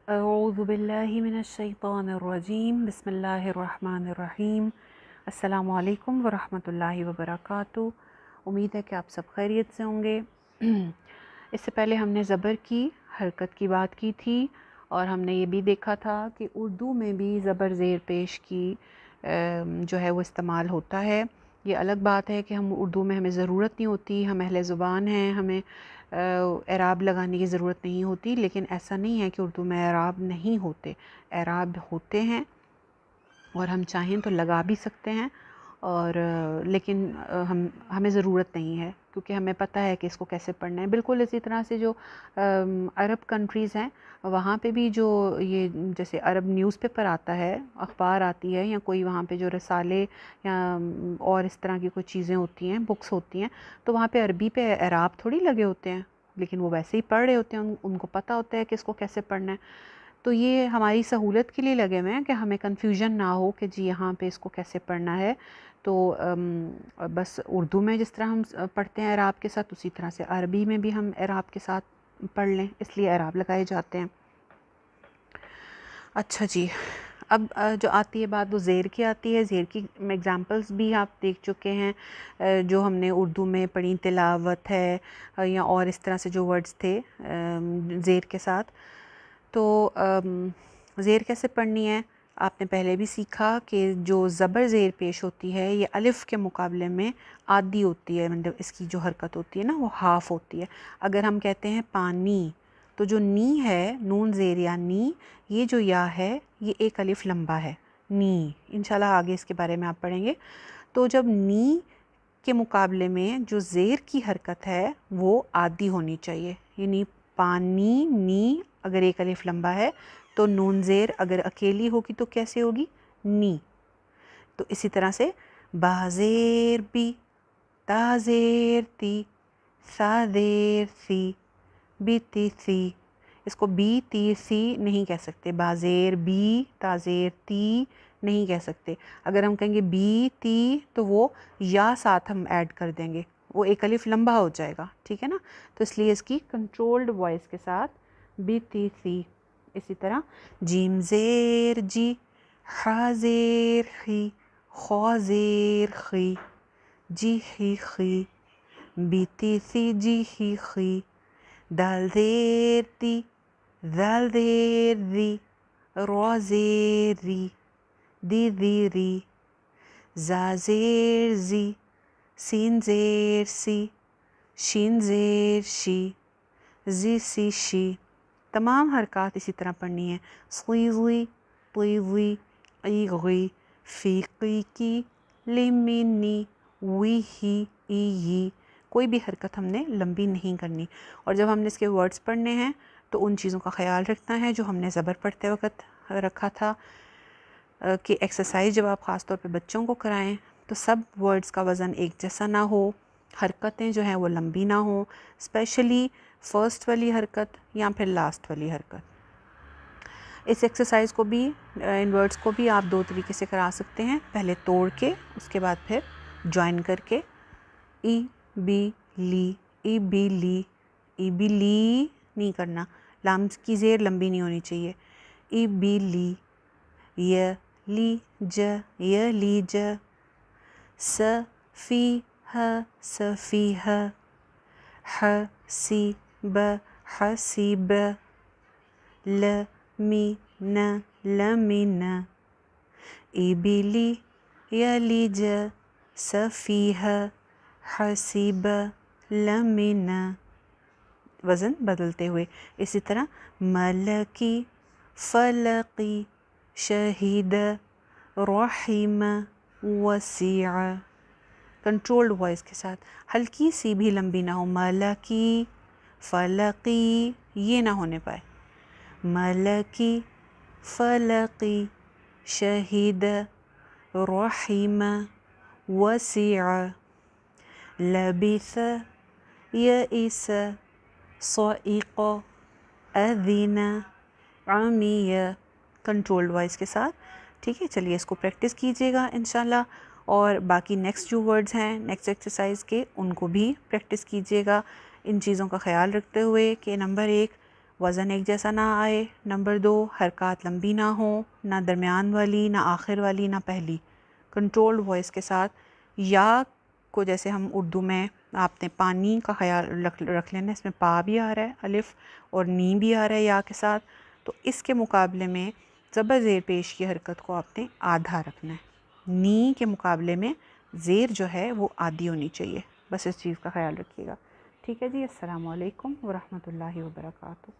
اعوذ باللہ من الشیطان الرجیم بسم اللہ الرحمن الرحیم۔ السلام علیکم ورحمۃ اللہ وبرکاتہ۔ امید ہے کہ آپ سب خیریت سے ہوں گے۔ اس سے پہلے ہم نے زبر کی حرکت کی بات کی تھی اور ہم نے یہ بھی دیکھا تھا کہ اردو میں بھی زبر زیر پیش کی جو ہے وہ استعمال ہوتا ہے۔ یہ الگ بات ہے کہ ہم اردو میں ہمیں ضرورت نہیں ہوتی، ہم اہل زبان ہیں، ہمیں اعراب لگانے کی ضرورت نہیں ہوتی، لیکن ایسا نہیں ہے کہ اردو میں اعراب نہیں ہوتے، اعراب ہوتے ہیں اور ہم چاہیں تو لگا بھی سکتے ہیں، اور لیکن ہمیں ضرورت نہیں ہے کیونکہ ہمیں پتہ ہے کہ اس کو کیسے پڑھنا ہے۔ بالکل اسی طرح سے جو عرب کنٹریز ہیں وہاں پہ بھی جو یہ جیسے عرب نیوز پیپر آتا ہے، اخبار آتی ہے، یا کوئی وہاں پہ جو رسالے یا اور اس طرح کی کوئی چیزیں ہوتی ہیں، بکس ہوتی ہیں، تو وہاں پہ عربی پہ اعراب تھوڑی لگے ہوتے ہیں، لیکن وہ ویسے ہی پڑھ رہے ہوتے ہیں، ان کو پتہ ہوتا ہے کہ اس کو کیسے پڑھنا ہے۔ تو یہ ہماری سہولت کے لیے لگے ہوئے ہیں کہ ہمیں کنفیوژن نہ ہو کہ جی یہاں پہ اس کو کیسے پڑھنا ہے۔ تو بس اردو میں جس طرح ہم پڑھتے ہیں اعراب کے ساتھ، اسی طرح سے عربی میں بھی ہم اعراب کے ساتھ پڑھ لیں، اس لیے اعراب لگائے جاتے ہیں۔ اچھا جی، اب جو آتی ہے بات وہ زیر کی آتی ہے۔ زیر کی ایگزامپلس بھی آپ دیکھ چکے ہیں جو ہم نے اردو میں پڑھی، تلاوت ہے یا اور اس طرح سے جو ورڈز تھے زیر کے ساتھ۔ تو زیر کیسے پڑھنی ہے آپ نے پہلے بھی سیکھا کہ جو زبر زیر پیش ہوتی ہے یہ الف کے مقابلے میں آدھی ہوتی ہے، مطلب اس کی جو حرکت ہوتی ہے نا وہ ہاف ہوتی ہے۔ اگر ہم کہتے ہیں پانی تو جو نی ہے، نون زیر یا نی، یہ جو یا ہے یہ ایک الف لمبا ہے، نی۔ انشاءاللہ آگے اس کے بارے میں آپ پڑھیں گے۔ تو جب نی کے مقابلے میں جو زیر کی حرکت ہے وہ آدھی ہونی چاہیے، یعنی پانی، نی اگر ایک الف لمبا ہے تو نون زیر اگر اکیلی ہوگی تو کیسے ہوگی؟ نی۔ تو اسی طرح سے با زیر بی، تا زیر تی، سا زیر سی، بی تی سی۔ اس کو بی تی سی نہیں کہہ سکتے، با زیر بی، تا زیر تی نہیں کہہ سکتے۔ اگر ہم کہیں گے بی تی تو وہ یا ساتھ ہم ایڈ کر دیں گے، وہ ایک الف لمبا ہو جائے گا، ٹھیک ہے نا؟ تو اس لیے اس کی کنٹرولڈ وائس کے ساتھ بی تی سی۔ اسی طرح جیم زیر جی، حا زیر خی، خوا زیر خی، جی خی خی، بی تی سی جی خی خی، دال زیر دی، زال زیر زی، را زیر ری، دی دی ری، زا زیر زی، سین زیر سی، شین زیر شی، زی سی شی۔ تمام حرکات اسی طرح پڑھنی ہے۔ صی زی، طی زی، ای غی، فی قی کی، لی می نی، وی ہی، ای یی۔ کوئی بھی حرکت ہم نے لمبی نہیں کرنی، اور جب ہم نے اس کے ورڈز پڑھنے ہیں تو ان چیزوں کا خیال رکھنا ہے جو ہم نے زبر پڑھتے وقت رکھا تھا کہ ایکسرسائز جب آپ خاص طور پہ بچوں کو کرائیں تو سب ورڈز کا وزن ایک جیسا نہ ہو، حرکتیں جو ہیں وہ لمبی نہ ہوں، اسپیشلی فرسٹ والی حرکت یا پھر لاسٹ والی حرکت۔ اس ایکسرسائز کو بھی، ان ورڈز کو بھی آپ دو طریقے سے کرا سکتے ہیں، پہلے توڑ کے، اس کے بعد پھر جوائن کر کے۔ ای بی لی، ای بی لی، ای بی لی نہیں کرنا، لام کی زیر لمبی نہیں ہونی چاہیے۔ ای بی لی، ی لی ج، ی لی ج، س فی ہ، س فی ہ، ح سی ب، ح سی ب، ل می ن، ل می ن، ای بی لی، ی لی ج، س فی ہ، ح سی ب، ل می ن۔ وزن بدلتے ہوئے اسی طرح ملکی، فلقی، شہید، رحیم، وسیع۔ کنٹرولڈ وائس کے ساتھ، ہلکی سی بھی لمبی نہ ہو، ملکی، فلقی یہ نہ ہونے پائے، ملکی، فلقی، شہید، رحیم، وسیع۔ لبث، یئس، صعق، اذن، عمی۔ کنٹرولڈ وائس کے ساتھ، ٹھیک ہے؟ چلیے اس کو پریکٹس کیجیے گا انشاءاللہ، اور باقی نیکسٹ جو ورڈز ہیں نیکسٹ ایکسرسائز کے ان کو بھی پریکٹس کیجیے گا، ان چیزوں کا خیال رکھتے ہوئے کہ نمبر 1 وزن ایک جیسا نہ آئے، نمبر 2 حرکات لمبی نہ ہوں، نہ درمیان والی، نہ آخر والی، نہ پہلی، کنٹرولڈ وائس کے ساتھ. یا کو جیسے ہم اردو میں آپ نے پانی کا خیال رکھ لینا، اس میں پا بھی آ رہا ہے الف اور نی بھی آ رہا ہے یا کے ساتھ، تو اس کے مقابلے میں زبر زیر پیش کی حرکت کو آپ نے آدھا رکھنا ہے. نی کے مقابلے میں زیر جو ہے وہ آدھی ہونی چاہیے. بس اس چیز کا خیال رکھیے گا. ٹھیک ہے جی. السلام علیکم ورحمۃ اللہ وبرکاتہ.